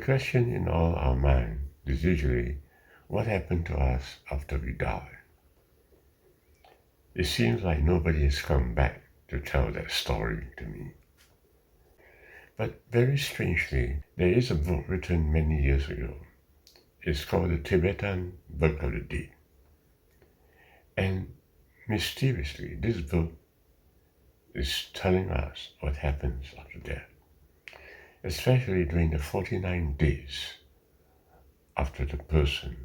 question in all our mind is usually, what happened to us after we die? It seems like nobody has come back to tell that story to me. But very strangely, there is a book written many years ago. It's called the Tibetan Book of the Dead. And mysteriously, this book is telling us what happens after death, especially during the 49 days after the person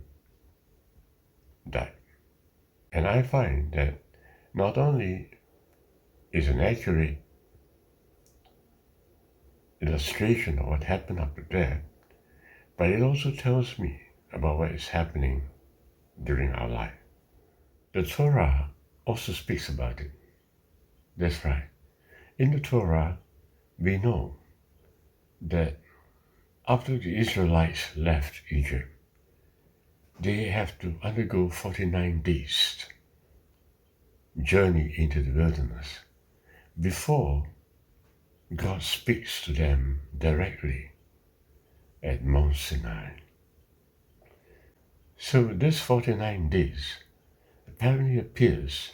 died. And I find that not only is an accurate illustration of what happened after death, but it also tells me about what is happening during our life. The Torah also speaks about it. That's right. In the Torah, we know that after the Israelites left Egypt, they have to undergo 49 days journey into the wilderness before God speaks to them directly at Mount Sinai. So this 49 days apparently appears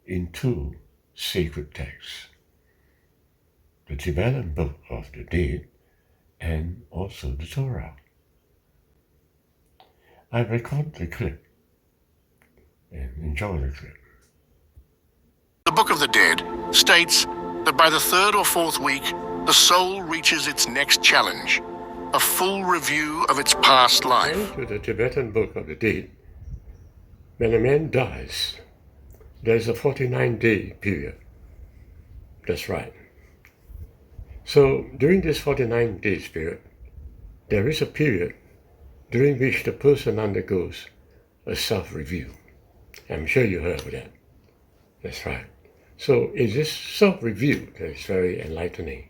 in two sacred texts, the Tibetan Book of the Dead and also the Torah. I recorded the clip and enjoy the clip. The Book of the Dead states that by the third or fourth week, the soul reaches its next challenge, a full review of its past life. According to the Tibetan Book of the Dead, when a man dies, there is a 49-day period. That's right. So during this 49 days period, there is a period during which the person undergoes a self-review. I'm sure you heard of that. That's right. So it's this self-review that is very enlightening.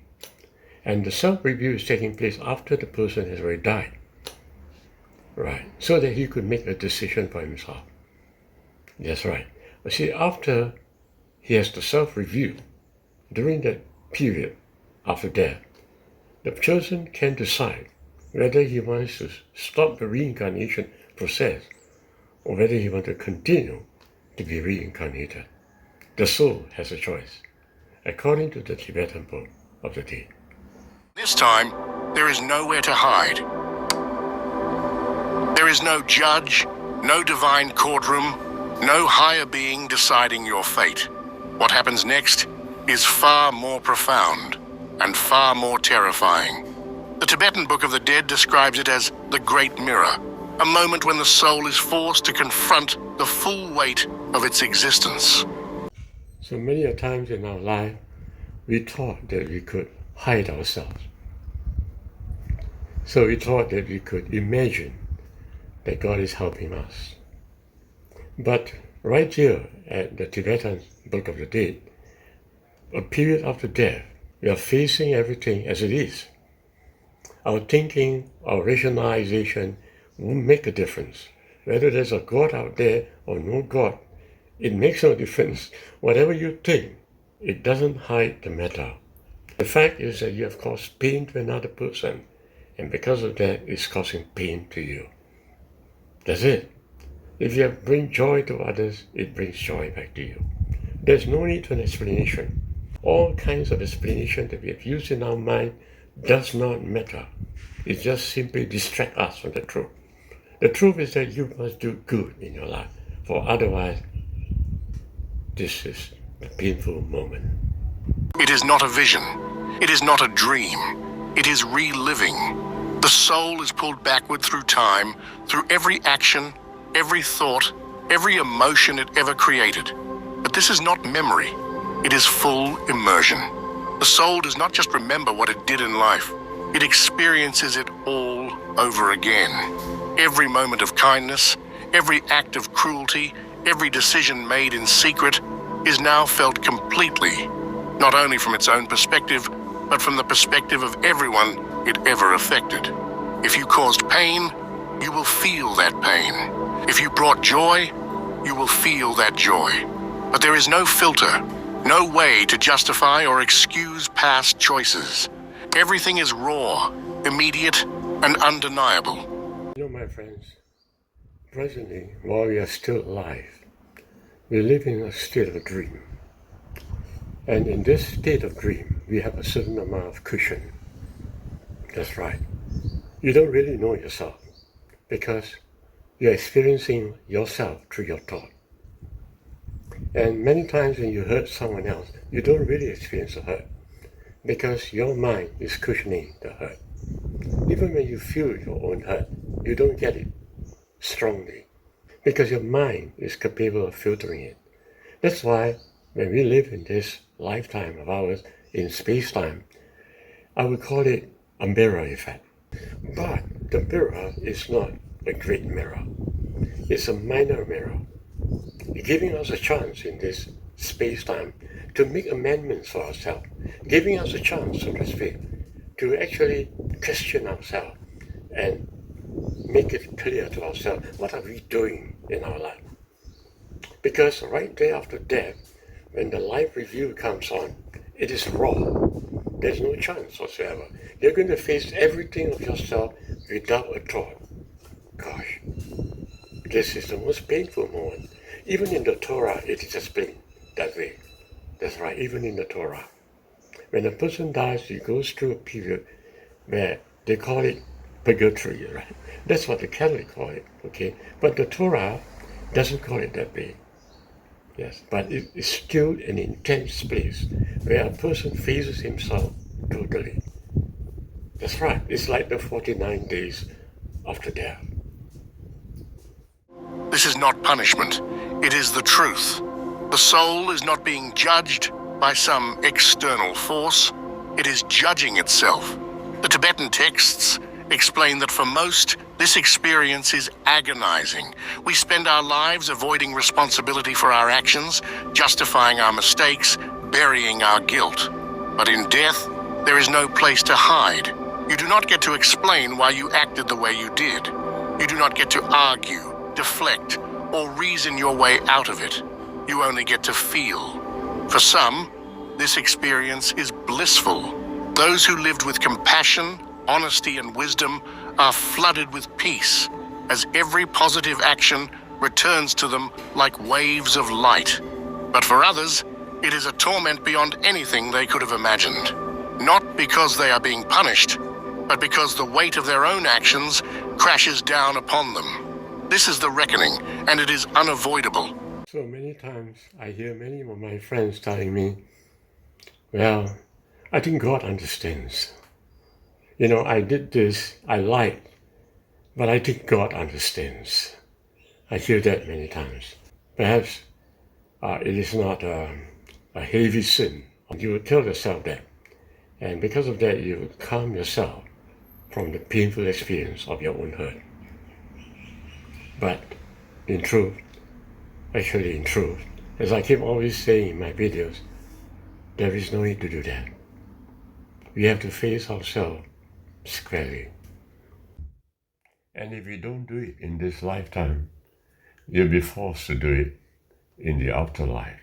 And the self-review is taking place after the person has already died. Right. So that he could make a decision for himself. That's right. But see, after he has the self-review, during that period after death, the person can decide whether he wants to stop the reincarnation process or whether he wants to continue to be reincarnated. The soul has a choice, according to the Tibetan Book of the Dead. This time, there is nowhere to hide. There is no judge, no divine courtroom, no higher being deciding your fate. What happens next is far more profound and far more terrifying. The Tibetan Book of the Dead describes it as the Great Mirror, a moment when the soul is forced to confront the full weight of its existence. So many a times in our life, we thought that we could hide ourselves. So we thought that we could imagine that God is helping us. But right here at the Tibetan Book of the Dead, a period after death, we are facing everything as it is. Our thinking, our rationalization won't make a difference. Whether there's a God out there or no God, it makes no difference. Whatever you think, it doesn't hide the matter. The fact is that you have caused pain to another person, and because of that, it's causing pain to you. That's it. If you bring joy to others, it brings joy back to you. There's no need for an explanation. All kinds of explanation that we have used in our mind does not matter. It just simply distracts us from the truth. The truth is that you must do good in your life, for otherwise, this is a painful moment. It is not a vision. It is not a dream. It is reliving. The soul is pulled backward through time, through every action, every thought, every emotion it ever created. But this is not memory. It is full immersion. The soul does not just remember what it did in life. It experiences it all over again. Every moment of kindness, every act of cruelty, every decision made in secret is now felt completely, not only from its own perspective, but from the perspective of everyone it ever affected. If you caused pain, you will feel that pain. If you brought joy, you will feel that joy. But there is no filter, no way to justify or excuse past choices. Everything is raw, immediate, and undeniable. You know, my friends, presently, while we are still alive, we live in a state of dream. And in this state of dream, we have a certain amount of cushion. That's right. You don't really know yourself because you're experiencing yourself through your thought. And many times when you hurt someone else, you don't really experience the hurt because your mind is cushioning the hurt. Even when you feel your own hurt, you don't get it strongly because your mind is capable of filtering it. That's why when we live in this lifetime of ours in space-time, I would call it a mirror effect. But the mirror is not a great mirror. It's a minor mirror, giving us a chance in this space-time to make amendments for ourselves, giving us a chance, so to speak, to actually question ourselves and make it clear to ourselves, what are we doing in our life? Because right there after death, when the life review comes on, it is raw. There's no chance whatsoever. You're going to face everything of yourself without a thought. Gosh, this is the most painful moment. Even in the Torah, it is explained that way. That's right, even in the Torah. When a person dies, he goes through a period where they call it purgatory, right? That's what the Catholic call it, okay? But the Torah doesn't call it that way. Yes, but it is still an intense place where a person faces himself totally. That's right, it's like the 49 days after death. This is not punishment. It is the truth. The soul is not being judged by some external force. It is judging itself. The Tibetan texts explain that for most, this experience is agonizing. We spend our lives avoiding responsibility for our actions, justifying our mistakes, burying our guilt. But in death, there is no place to hide. You do not get to explain why you acted the way you did. You do not get to argue, deflect, or reason your way out of it. You only get to feel. For some, this experience is blissful. Those who lived with compassion, honesty, and wisdom are flooded with peace, as every positive action returns to them like waves of light. But for others, it is a torment beyond anything they could have imagined. Not because they are being punished, but because the weight of their own actions crashes down upon them. This is the reckoning, and it is unavoidable. So many times I hear many of my friends telling me, well, I think God understands. You know, I did this, I lied, but I think God understands. I hear that many times. Perhaps it is not a heavy sin. You will tell yourself that. And because of that, you will calm yourself from the painful experience of your own hurt. But in truth, as I keep always saying in my videos, there is no need to do that. We have to face ourselves squarely. And if we don't do it in this lifetime, you'll be forced to do it in the afterlife.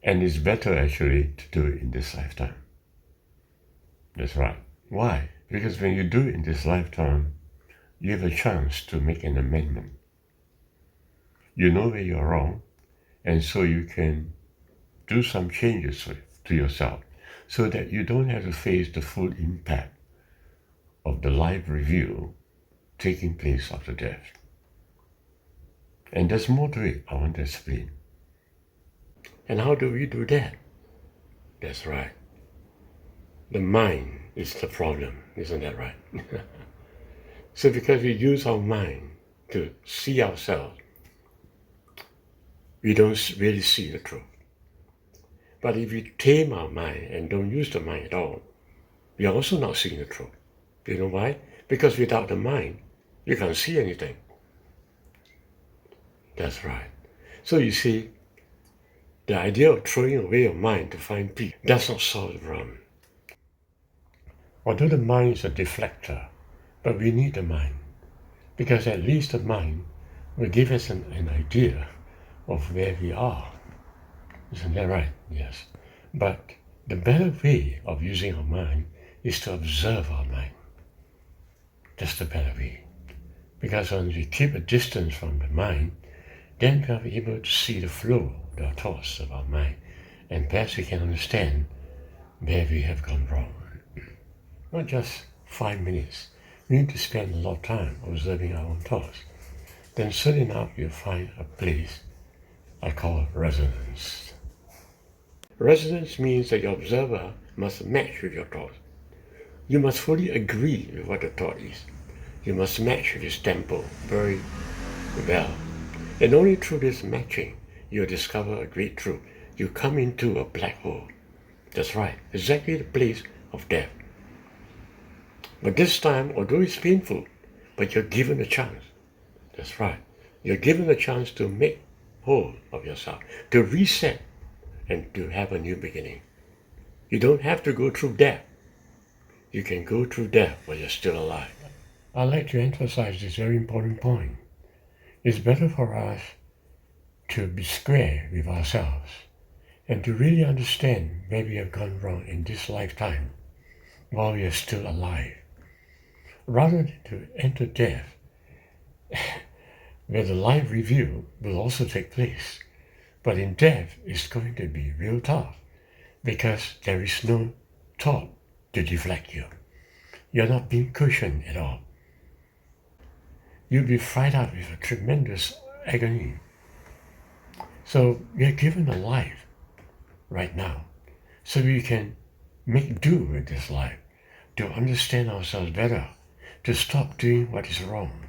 And it's better actually to do it in this lifetime. That's right. Why? Because when you do it in this lifetime, you have a chance to make an amendment. You know where you're wrong, and so you can do some changes to yourself so that you don't have to face the full impact of the life review taking place after death. And there's more to it I want to explain. And how do we do that? That's right. The mind is the problem, isn't that right? So because we use our mind to see ourselves, we don't really see the truth. But if we tame our mind and don't use the mind at all, we are also not seeing the truth. You know why? Because without the mind, you can't see anything. That's right. So you see, the idea of throwing away your mind to find peace does not solve the problem. Although the mind is a deflector, but we need the mind, because at least the mind will give us an idea of where we are. Isn't that right? Yes. But the better way of using our mind is to observe our mind. just a better way. Because when we keep a distance from the mind, then we are able to see the flow of the thoughts of our mind, and perhaps we can understand where we have gone wrong. Not just 5 minutes. We need to spend a lot of time observing our own thoughts. Then soon enough you'll find a place I call resonance. Resonance means that your observer must match with your thoughts. You must fully agree with what the thought is. You must match with its tempo very well. And only through this matching you'll discover a great truth. You come into a black hole. That's right, exactly the place of death. But this time, although it's painful, but you're given a chance. That's right. You're given a chance to make whole of yourself, to reset, and to have a new beginning. You don't have to go through death. You can go through death while you're still alive. I'd like to emphasize this very important point. It's better for us to be square with ourselves and to really understand where we have gone wrong in this lifetime while we are still alive, rather than to enter death, where the life review will also take place. But in death, it's going to be real tough because there is no thought to deflect you. You're not being cushioned at all. You'll be fried out with a tremendous agony. So we are given a life right now so we can make do with this life, to understand ourselves better, to stop doing what is wrong.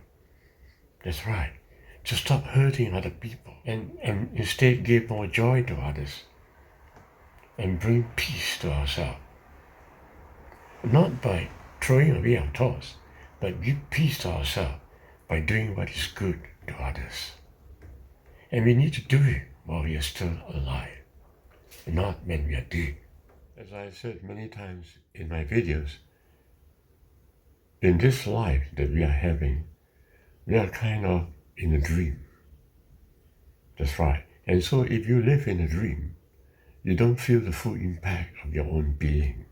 That's right. To stop hurting other people and instead give more joy to others and bring peace to ourselves. Not by throwing away our thoughts, but give peace to ourselves by doing what is good to others. And we need to do it while we are still alive, not when we are dead. As I said many times in my videos, in this life that we are having, we are kind of in a dream. That's right. And so if you live in a dream, you don't feel the full impact of your own being.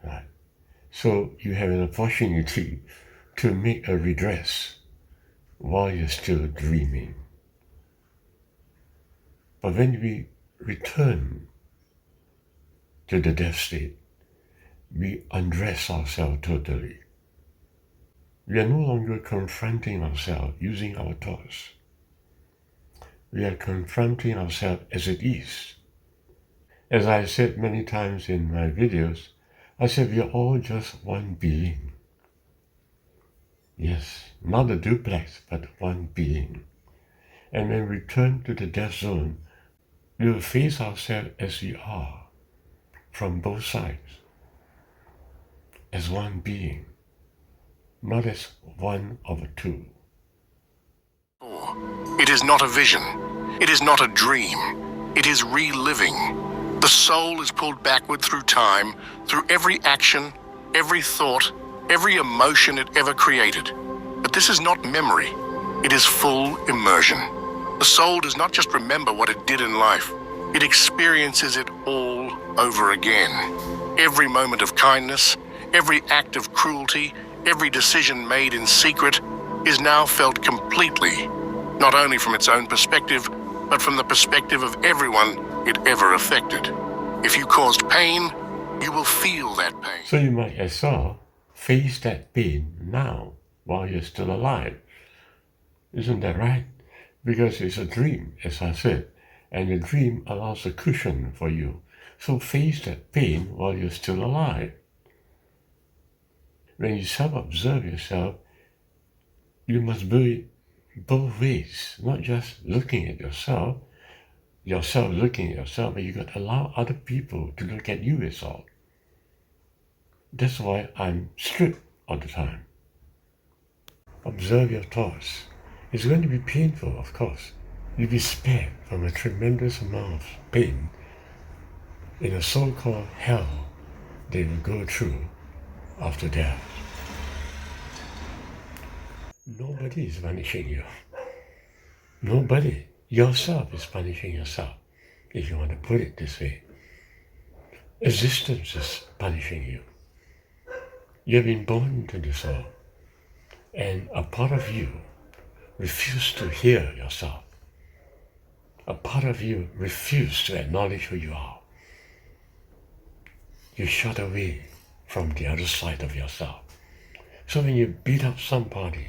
Right? So you have an opportunity to make a redress while you're still dreaming. But when we return to the death state, we undress ourselves totally. We are no longer confronting ourselves using our thoughts. We are confronting ourselves as it is. As I said many times in my videos, I said we are all just one being. Yes, not a duplex, but one being. And when we return to the death zone, we will face ourselves as we are, from both sides, as one being, not as one of the two. It is not a vision. It is not a dream. It is reliving. The soul is pulled backward through time, through every action, every thought, every emotion it ever created. But this is not memory. It is full immersion. The soul does not just remember what it did in life. It experiences it all over again. Every moment of kindness, every act of cruelty, every decision made in secret is now felt completely, not only from its own perspective, but from the perspective of everyone it ever affected. If you caused pain, you will feel that pain. So you might as well face that pain now while you're still alive. Isn't that right? Because it's a dream, as I said, and the dream allows a cushion for you. So face that pain while you're still alive. When you self-observe yourself, you must do it both ways, not just looking at yourself looking at yourself, but you got to allow other people to look at you as well. That's why I'm strict all the time. Observe your thoughts. It's going to be painful, of course. You'll be spared from a tremendous amount of pain in a so-called hell they will go through after death. Nobody is punishing you. Nobody. Yourself is punishing yourself, if you want to put it this way. Existence is punishing you. You've been born into this world, and a part of you refuses to hear yourself. A part of you refuses to acknowledge who you are. You shut away from the other side of yourself. So when you beat up somebody,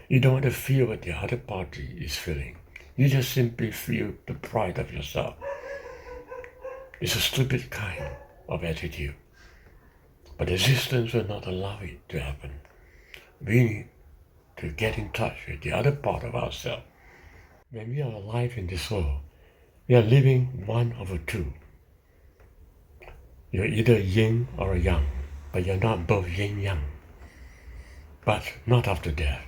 you don't want to feel what the other party is feeling. You just simply feel the pride of yourself. It's a stupid kind of attitude. But existence will not allow it to happen. We need to get in touch with the other part of ourselves. When we are alive in this world, we are living one of the two. You're either yin or yang, but you're not both yin-yang. But not after death.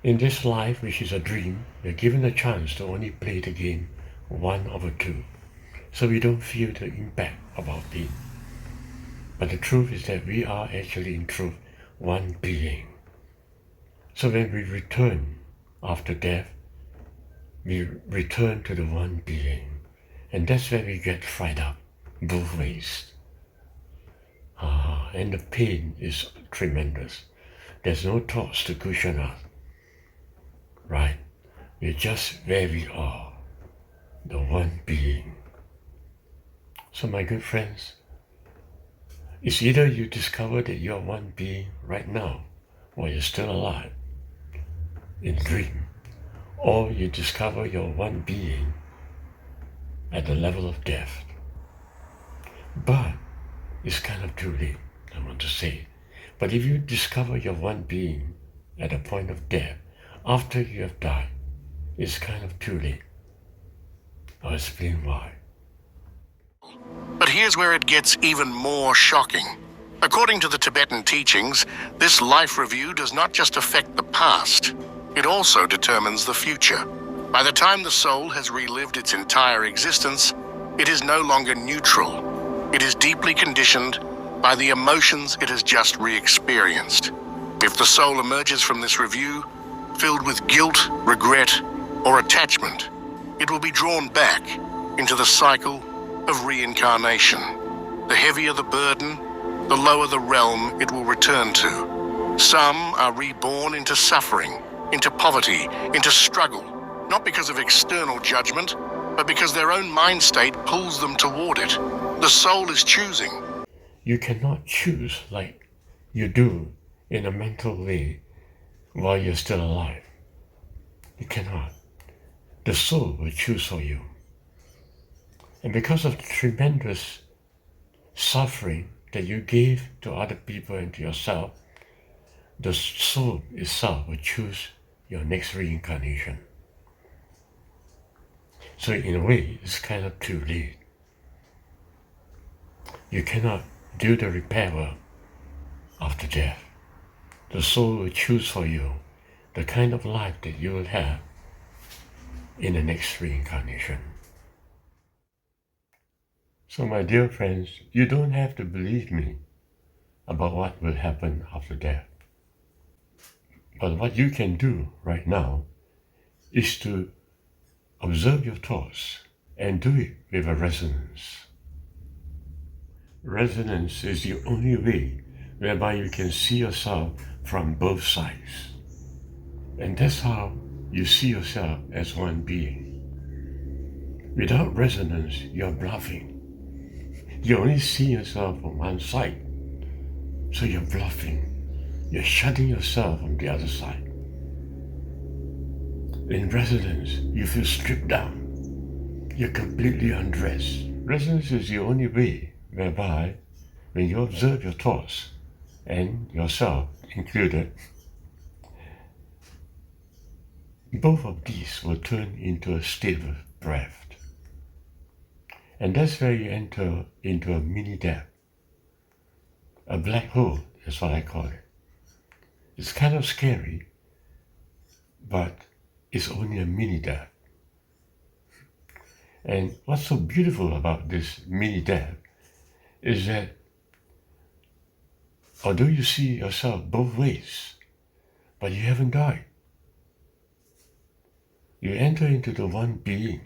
In this life, which is a dream, we're given a chance to only play the game one of the two, so we don't feel the impact of our being. But the truth is that we are actually in truth one being. So when we return after death, we return to the one being. And that's where we get fried up, both ways. And the pain is tremendous. There's no thoughts to cushion us. Right? We're just where we are, the one being. So my good friends, it's either you discover that you're one being right now, or you're still alive in dream, or you discover you're one being at the level of death. But it's kind of too late, I want to say. But if you discover you're one being at the point of death, after you have died, it's kind of too late. I'll explain why. But here's where it gets even more shocking. According to the Tibetan teachings, this life review does not just affect the past, it also determines the future. By the time the soul has relived its entire existence, it is no longer neutral. It is deeply conditioned by the emotions it has just re-experienced. If the soul emerges from this review filled with guilt, regret, or attachment, it will be drawn back into the cycle of reincarnation. The heavier the burden, the lower the realm it will return to. Some are reborn into suffering, into poverty, into struggle, not because of external judgment, but because their own mind state pulls them toward it. The soul is choosing. You cannot choose like you do in a mental way while you're still alive. You cannot. The soul will choose for you. And because of the tremendous suffering that you gave to other people and to yourself, the soul itself will choose your next reincarnation. So in a way, it's kind of too late. You cannot do the repair work after death. The soul will choose for you the kind of life that you will have in the next reincarnation. So my dear friends, you don't have to believe me about what will happen after death. But what you can do right now is to observe your thoughts and do it with a resonance. Resonance is the only way whereby you can see yourself from both sides. And that's how you see yourself as one being. Without resonance, you're bluffing. You only see yourself from one side. So you're bluffing. You're shutting yourself from the other side. In resonance, you feel stripped down. You're completely undressed. Resonance is the only way whereby, when you observe your thoughts, and yourself included, both of these will turn into a state of breath. And that's where you enter into a mini-death. A black hole is what I call it. It's kind of scary, but it's only a mini-death. And what's so beautiful about this mini-death is that although you see yourself both ways, but you haven't died. You enter into the one being,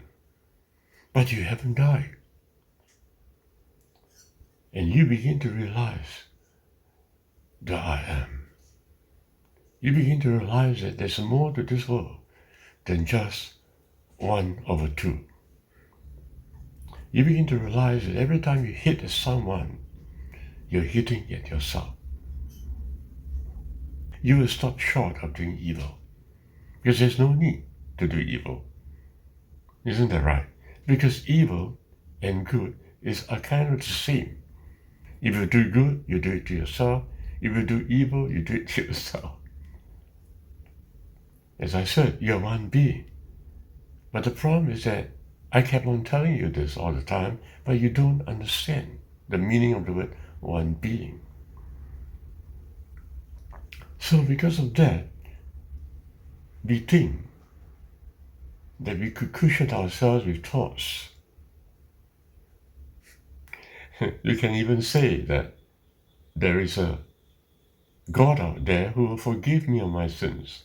but you haven't died. And you begin to realize the I am, you begin to realize that there's more to this world than just 1/2. You begin to realize that every time you hit at someone, you're hitting at yourself. You will stop short of doing evil, because there's no need to do evil. Isn't that right? Because evil and good are kind of the same. If you do good, you do it to yourself. If you do evil, you do it to yourself. As I said, you're one being. But the problem is that I kept on telling you this all the time, but you don't understand the meaning of the word one being. So because of that, we think that we could cushion ourselves with thoughts. You can even say that there is a God out there who will forgive me of my sins.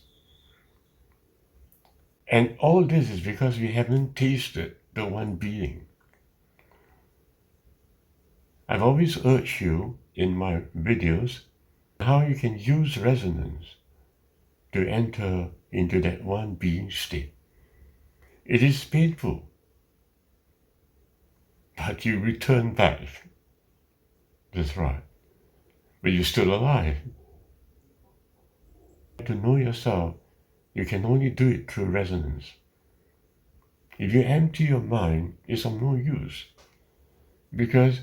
And all this is because we haven't tasted the one being. I've always urged you in my videos how you can use resonance to enter into that one being state. It is painful, but you return back. That's right. But you're still alive. To know yourself, you can only do it through resonance. If you empty your mind, it's of no use. Because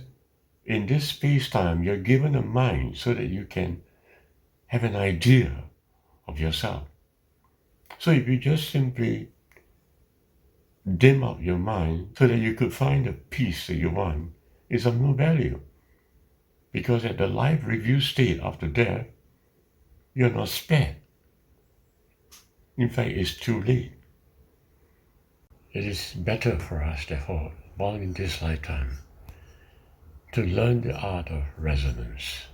in this space-time, you're given a mind so that you can have an idea of yourself. So if you just simply dim out your mind so that you could find the peace that you want, it's of no value. Because at the life review state after death, you're not spared. In fact, it's too late. It is better for us, therefore, born in this lifetime, to learn the art of resonance.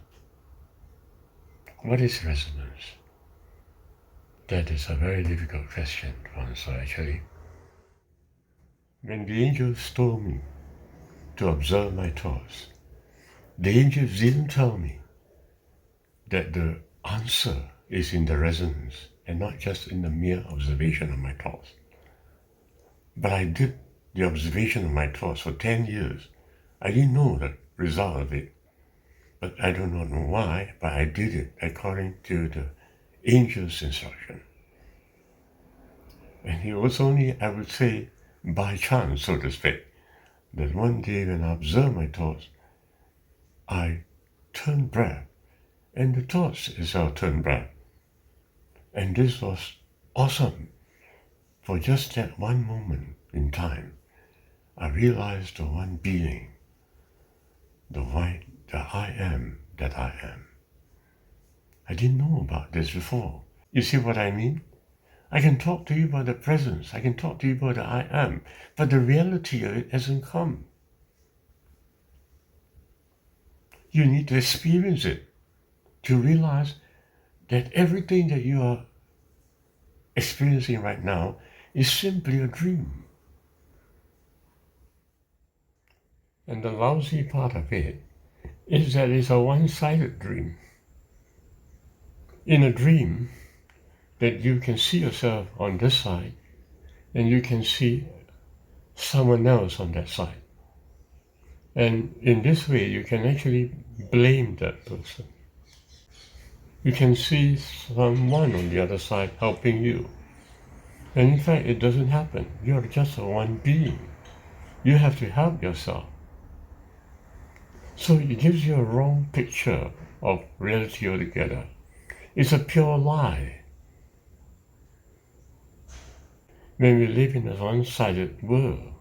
What is resonance? That is a very difficult question to answer, actually. When the angels told me to observe my thoughts, the angels didn't tell me that the answer is in the resonance and not just in the mere observation of my thoughts. But I did the observation of my thoughts for 10 years. I didn't know the result of it. But I do not know why, but I did it according to the angel's instruction. And it was only, I would say, by chance, so to speak, that one day when I observed my thoughts, I turned back, and the thoughts itself turned back. And this was awesome. For just that one moment in time, I realized the one being, the I am that I am. I didn't know about this before. You see what I mean? I can talk to you about the presence, I can talk to you about the I am, but the reality of it hasn't come. You need to experience it to realize that everything that you are experiencing right now is simply a dream. And the lousy part of it is that it's a one-sided dream. In a dream, that you can see yourself on this side, and you can see someone else on that side. And in this way, you can actually blame that person. You can see someone on the other side helping you. And in fact, it doesn't happen. You're just a one being. You have to help yourself. So it gives you a wrong picture of reality altogether. It's a pure lie. When we live in a one-sided world,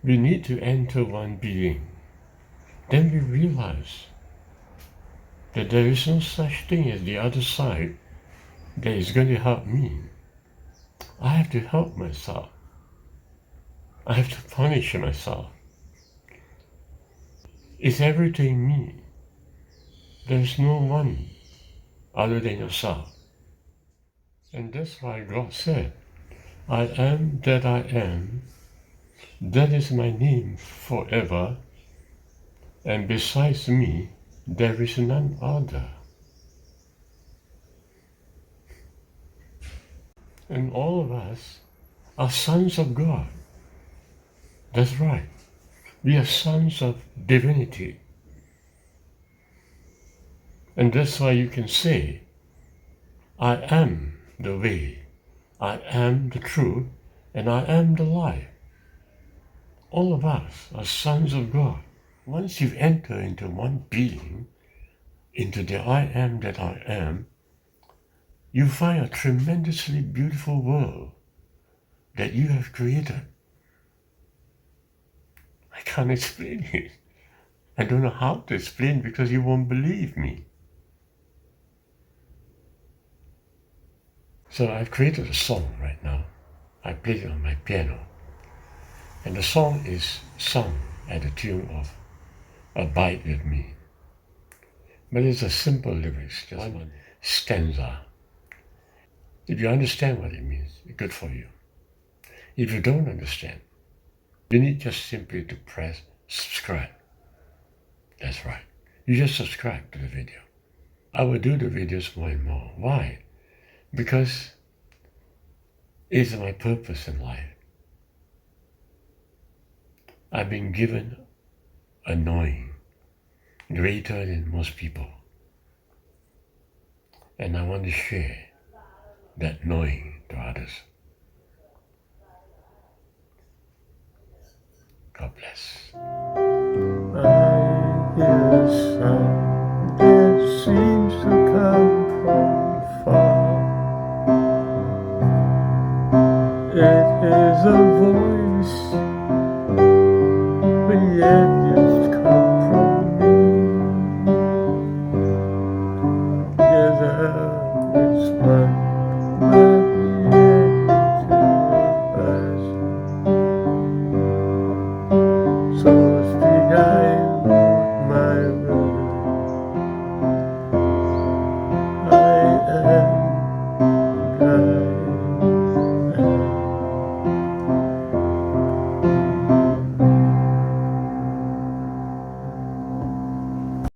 we need to enter one being. Then we realize that there is no such thing as the other side that is going to help me. I have to help myself. I have to punish myself. It's everything me. There's no one other than yourself. And that's why God said, I am that I am. That is my name forever. And besides me, There is none other. And all of us are sons of God. That's right. We are sons of divinity. And that's why you can say, I am the way, I am the truth, and I am the life. All of us are sons of God. Once you enter into one being, into the I am that I am, you find a tremendously beautiful world that you have created. I can't explain it. I don't know how to explain because you won't believe me. So I've created a song right now. I play it on my piano. And the song is sung at the tune of Abide With Me. But it's a simple lyrics, just one stanza. If you understand what it means, good for you. If you don't understand, you need just simply to press subscribe. That's right. You just subscribe to the video. I will do the videos more and more. Why? Because it's my purpose in life. I've been given a knowing greater than most people. And I want to share that knowing to others. God bless. I hear the sound